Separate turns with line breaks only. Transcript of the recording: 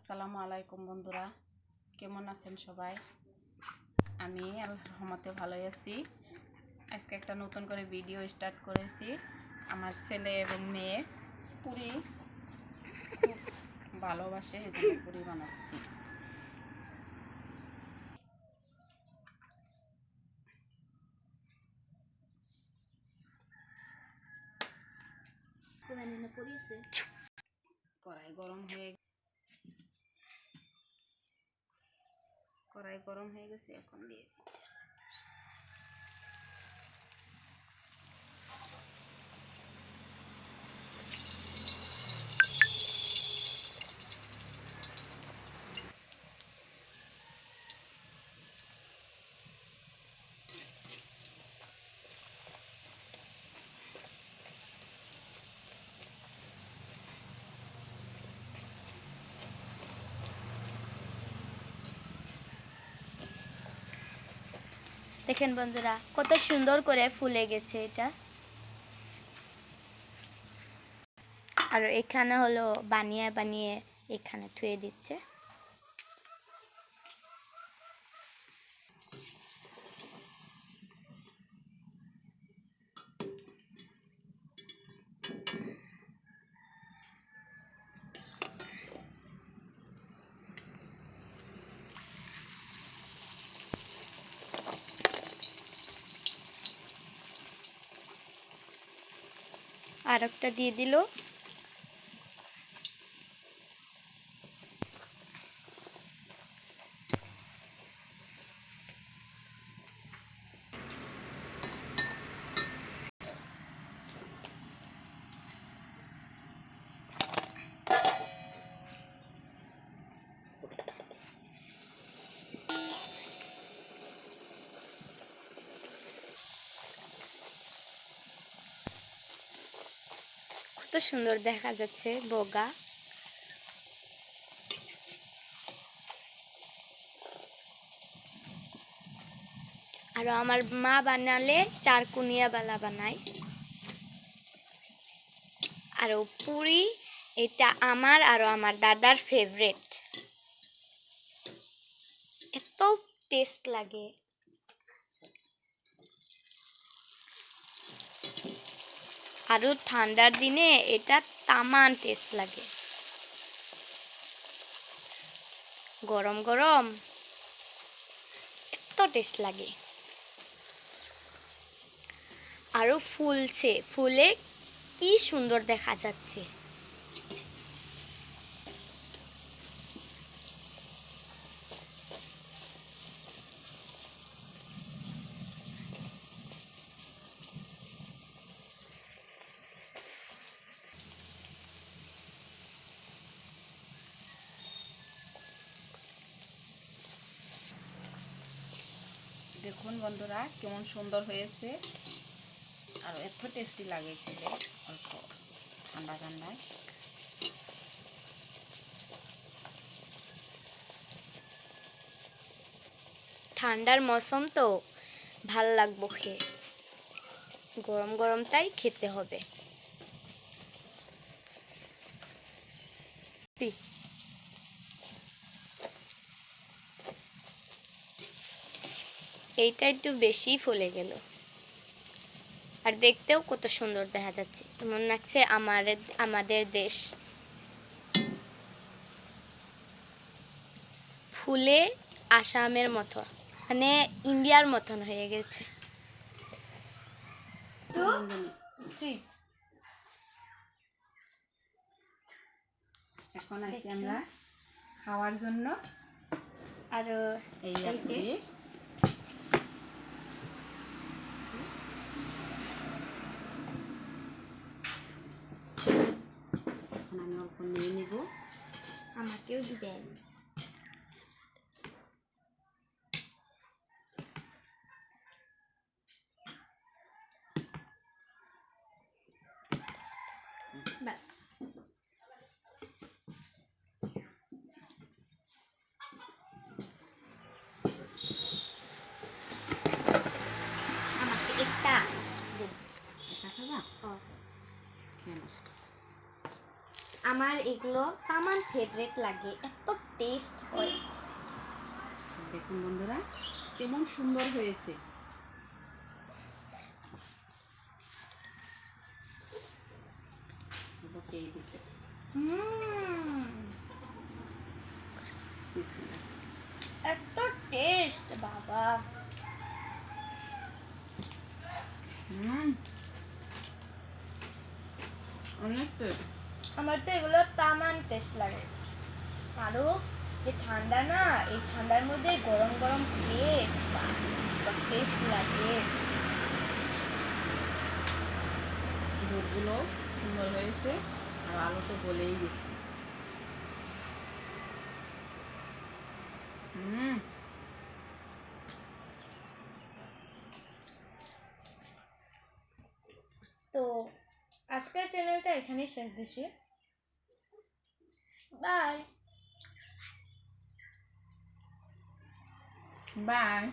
আসসালামু আলাইকুম বন্ধুরা, কেমন আছেন সবাই? আমি আল্লাহর রহমতে ভালোই আছি। আজকে একটা নতুন করে ভিডিও স্টার্ট করেছি। আমার ছেলে এবং মেয়ে পুরি খুব ভালোবাসে, এই জন্য পুরি বানাচ্ছি। কড়াই গরম হয়ে গেছে, এখন দিয়ে দিচ্ছি।
দেখেন বন্ধুরা, কত সুন্দর করে ফুলে গেছে এটা। আর এখানে হলো বানিয়ে বানিয়ে এখানে থুয়ে দিচ্ছে। আর একটা দিয়ে দিল। কত সুন্দর দেখা যাচ্ছে বোগা। আর আমার মা বানালে চারকুনিয়া বালা বানায়। আর পুরি এটা আমার আর আমার দাদার ফেভারিট। এত টেস্ট লাগে। আরো ঠান্ডার দিনে এটা তামান টেস্ট লাগে। গরম গরম এত টেস্ট লাগে। আরো ফুলছে, ফুলে কি সুন্দর দেখা যাচ্ছে।
দেখুন বন্ধুরা, কেমন সুন্দর হয়েছে। আর এত টেস্টি লাগে খেতে, অল্প ঠান্ডা ঠান্ডায়।
ঠান্ডার মৌসুম তো ভাল লাগবো খেয়ে। গরম গরম তাই খেতে হবে। এইটা একটু বেশি ফুলে গেল। আর দেখতেও কত সুন্দর দেখা যাচ্ছে, মনে লাগছে আমাদের দেশ। ফুলে আসামের মতো, মানে ইন্ডিয়ার মতন হয়ে গেছে। তো
এখন আসি আমরা খাওয়ার জন্য।
আর
এই যে এখন আমি অল্প নিয়ে নিব।
আমাকেও দিবেন। বাস আমাকে একটা
এটা খাবা?
ও
কেন?
আমার আমার এগুলো আমার ফেভারিট লাগে, এত টেস্ট হয়।
দেখুন বন্ধুরা কেমন সুন্দর হয়েছে। এই দিকে বিসমিল্লাহ।
এত টেস্ট বাবা।
অনেক টেস্ট।
আমার তো এগুলো তামান টেস্ট লাগে। আরও যে ঠান্ডা না, এই ঠান্ডার মধ্যে গরম গরম খেয়ে টেস্ট লাগে।
দুধগুলো সুন্দর হয়েছে আর আলু তো গলেই গেছে।
তো আজকের চ্যানেলটা এখানেই শেষ দিচ্ছি। Bye
bye.